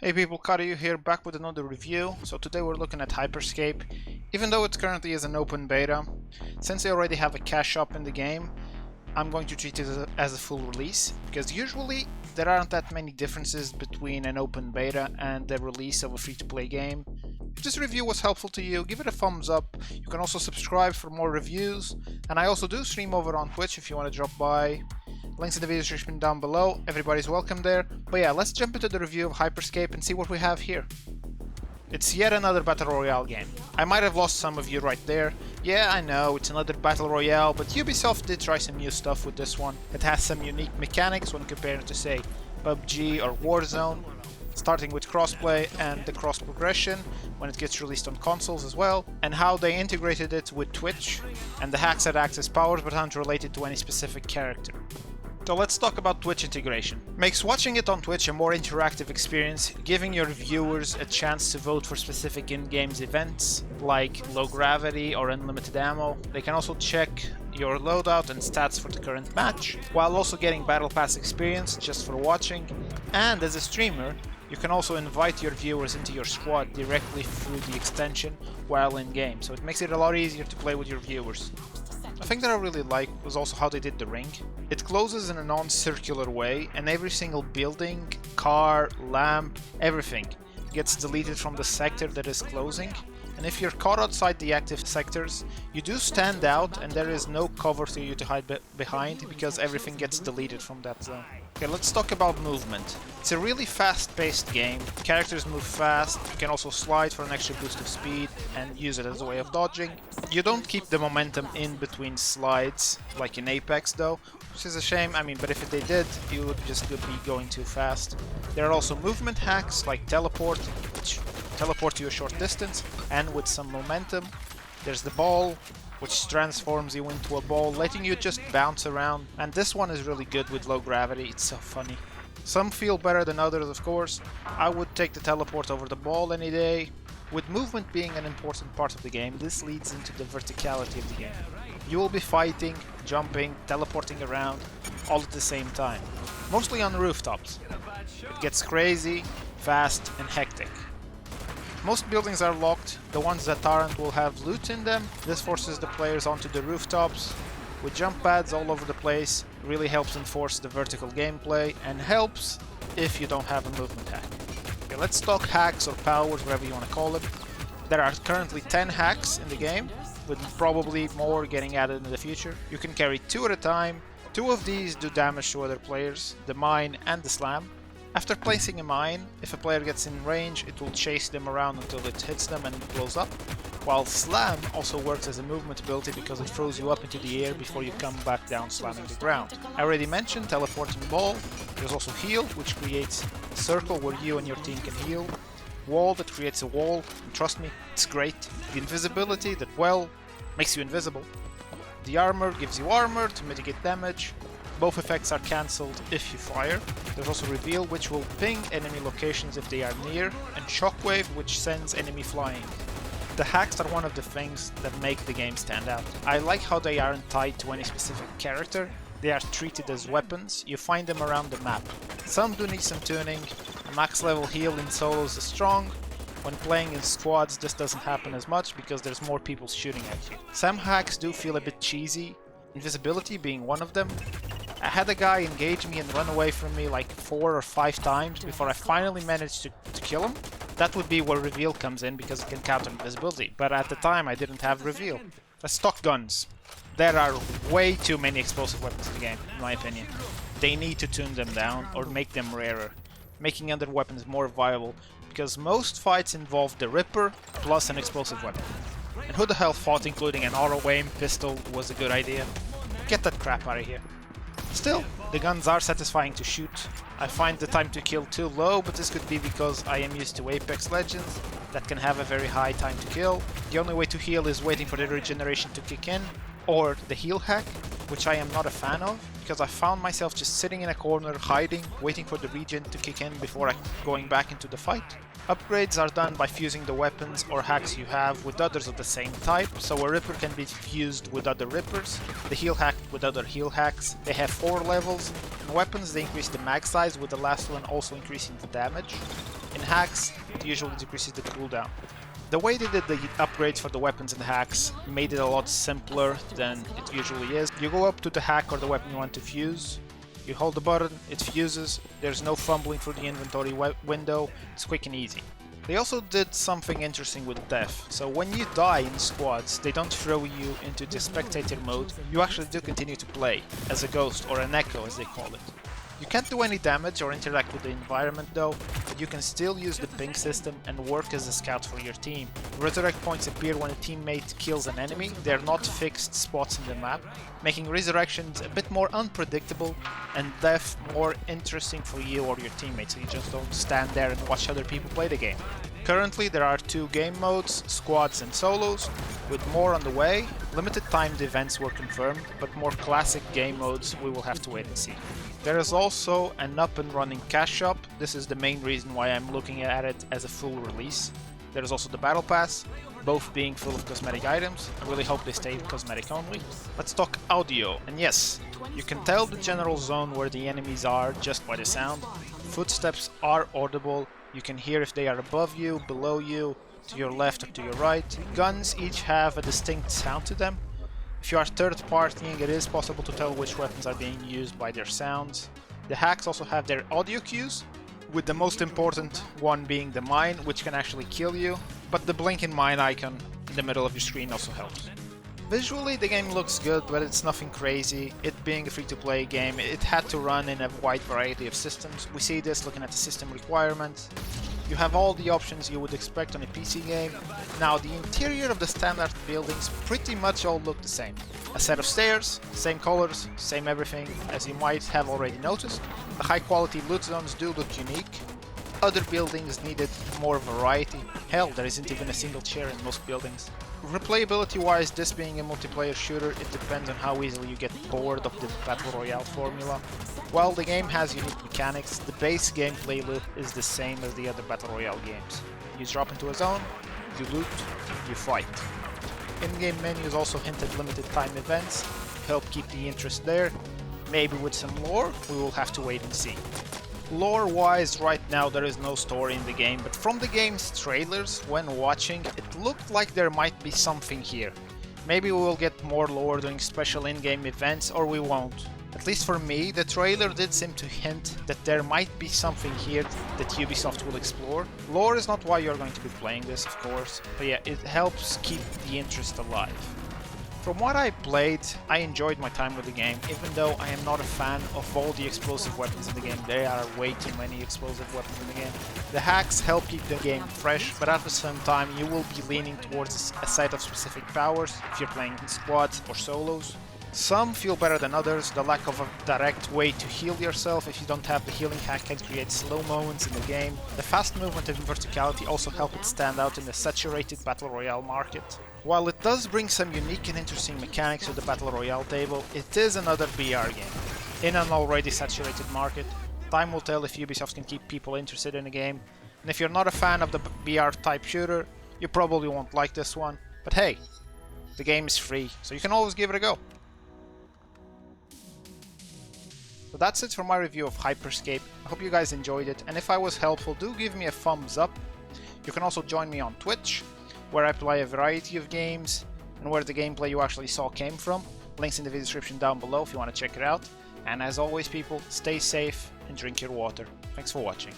Hey people, Cario here, back with another review. So today we're looking at Hyperscape. Even though it currently is an open beta, since they already have a cash shop in the game, I'm going to treat it as a full release, because usually there aren't that many differences between an open beta and the release of a free-to-play game. If this review was helpful to you, give it a thumbs up. You can also subscribe for more reviews, and I also do stream over on Twitch if you want to drop by. Links in the video description down below, everybody's welcome there. But yeah, let's jump into the review of Hyperscape and see what we have here. It's yet another Battle Royale game. I might have lost some of you right there. Yeah, I know, it's another Battle Royale, but Ubisoft did try some new stuff with this one. It has some unique mechanics when compared to, say, PUBG or Warzone, starting with crossplay and the cross progression when it gets released on consoles as well, and how they integrated it with Twitch and the hacks that act as powers but aren't related to any specific character. So let's talk about Twitch integration. Makes watching it on Twitch a more interactive experience, giving your viewers a chance to vote for specific in-game events like low gravity or unlimited ammo. They can also check your loadout and stats for the current match, while also getting battle pass experience just for watching. And as a streamer, you can also invite your viewers into your squad directly through the extension while in game, so it makes it a lot easier to play with your viewers. A thing that I really liked was also how they did the ring. It closes in a non-circular way, and every single building, car, lamp, everything gets deleted from the sector that is closing. And if you're caught outside the active sectors, you do stand out and there is no cover for you to hide behind because everything gets deleted from that zone. Okay, let's talk about movement. It's a really fast-paced game. Characters move fast. You can also slide for an extra boost of speed and use it as a way of dodging. You don't keep the momentum in between slides like in Apex though, which is a shame. I mean, but if they did, you would just be going too fast. There are also movement hacks like teleport, which teleport you a short distance, and with some momentum. There's the ball, which transforms you into a ball, letting you just bounce around. And this one is really good with low gravity, it's so funny. Some feel better than others, of course. I would take the teleport over the ball any day. With movement being an important part of the game, this leads into the verticality of the game. You will be fighting, jumping, teleporting around, all at the same time. Mostly on rooftops. It gets crazy, fast, and hectic. Most buildings are locked, the ones that aren't will have loot in them. This forces the players onto the rooftops. With jump pads all over the place, really helps enforce the vertical gameplay and helps if you don't have a movement hack. Okay, let's talk hacks or powers, whatever you want to call it. There are currently 10 hacks in the game, with probably more getting added in the future. You can carry 2 at a time. 2 of these do damage to other players, the mine and the slam. After placing a mine, if a player gets in range, it will chase them around until it hits them and it blows up. While slam also works as a movement ability because it throws you up into the air before you come back down slamming the ground. I already mentioned teleporting ball. There's also heal, which creates a circle where you and your team can heal. Wall that creates a wall, and trust me, it's great. The invisibility that, well, makes you invisible. The armor gives you armor to mitigate damage. Both effects are cancelled if you fire. There's also reveal, which will ping enemy locations if they are near, and shockwave, which sends enemy flying. The hacks are one of the things that make the game stand out. I like how they aren't tied to any specific character. They are treated as weapons. You find them around the map. Some do need some tuning. A max level heal in solos is strong. When playing in squads, this doesn't happen as much because there's more people shooting at you. Some hacks do feel a bit cheesy, invisibility being one of them. I had a guy engage me and run away from me like 4 or 5 times before I finally managed to kill him. That would be where reveal comes in because it can counter invisibility, but at the time I didn't have reveal. Let's talk guns. There are way too many explosive weapons in the game, in my opinion. They need to tune them down or make them rarer, making other weapons more viable, because most fights involve the Ripper plus an explosive weapon. And who the hell thought including an auto-aim pistol was a good idea? Get that crap out of here. Still, the guns are satisfying to shoot. I find the time to kill too low, but this could be because I am used to Apex Legends that can have a very high time to kill. The only way to heal is waiting for the regeneration to kick in, or the heal hack, which I am not a fan of, because I found myself just sitting in a corner, hiding, waiting for the regen to kick in before going back into the fight. Upgrades are done by fusing the weapons or hacks you have with others of the same type, so a Ripper can be fused with other Rippers, the heal hack with other heal hacks. They have 4 levels. In weapons they increase the mag size, with the last one also increasing the damage. In hacks, it usually decreases the cooldown. The way they did the upgrades for the weapons and hacks made it a lot simpler than it usually is. You go up to the hack or the weapon you want to fuse, you hold the button, it fuses, there's no fumbling through the inventory window, it's quick and easy. They also did something interesting with death, so when you die in squads, they don't throw you into the spectator mode, you actually do continue to play, as a ghost or an echo as they call it. You can't do any damage or interact with the environment though, but you can still use the ping system and work as a scout for your team. Resurrect points appear when a teammate kills an enemy, they're not fixed spots in the map, making resurrections a bit more unpredictable and death more interesting for you or your teammates, so you just don't stand there and watch other people play the game. Currently there are 2 game modes, squads and solos, with more on the way. Limited timed events were confirmed, but more classic game modes we will have to wait and see. There is also an up and running cash shop. This is the main reason why I'm looking at it as a full release. There is also the battle pass, both being full of cosmetic items. I really hope they stay cosmetic only. Let's talk audio, and yes, you can tell the general zone where the enemies are just by the sound. Footsteps are audible, you can hear if they are above you, below you, to your left or to your right. Guns each have a distinct sound to them. If you are third partying, it is possible to tell which weapons are being used by their sounds. The hacks also have their audio cues, with the most important one being the mine, which can actually kill you, but the blinking mine icon in the middle of your screen also helps. Visually the game looks good, but it's nothing crazy. It being a free-to-play game, it had to run in a wide variety of systems. We see this looking at the system requirements. You have all the options you would expect on a PC game. Now, the interior of the standard buildings pretty much all look the same. A set of stairs, same colors, same everything, as you might have already noticed. The high-quality loot zones do look unique. Other buildings needed more variety. Hell, there isn't even a single chair in most buildings. Replayability-wise, this being a multiplayer shooter, it depends on how easily you get bored of the Battle Royale formula. While the game has unique mechanics, the base gameplay loop is the same as the other Battle Royale games. You drop into a zone, you loot, you fight. In-game menus also hint at limited time events, help keep the interest there. Maybe with some lore, we will have to wait and see. Lore-wise, right now there is no story in the game, but from the game's trailers, when watching, it looked like there might be something here. Maybe we will get more lore during special in-game events, or we won't. At least for me, the trailer did seem to hint that there might be something here that Ubisoft will explore. Lore is not why you're going to be playing this, of course, but yeah, it helps keep the interest alive. From what I played, I enjoyed my time with the game, even though I am not a fan of all the explosive weapons in the game. There are way too many explosive weapons in the game. The hacks help keep the game fresh, but at the same time you will be leaning towards a set of specific powers if you're playing in squads or solos. Some feel better than others. The lack of a direct way to heal yourself if you don't have the healing hack can create slow moments in the game. The fast movement and verticality also help it stand out in the saturated Battle Royale market. While it does bring some unique and interesting mechanics to the Battle Royale table, it is another BR game. In an already saturated market, time will tell if Ubisoft can keep people interested in a game, and if you're not a fan of the BR type shooter, you probably won't like this one, but hey, the game is free, so you can always give it a go. So that's it for my review of Hyperscape. I hope you guys enjoyed it, and if I was helpful, do give me a thumbs up. You can also join me on Twitch, where I play a variety of games, and where the gameplay you actually saw came from. Links in the video description down below if you want to check it out. And as always people, stay safe and drink your water. Thanks for watching.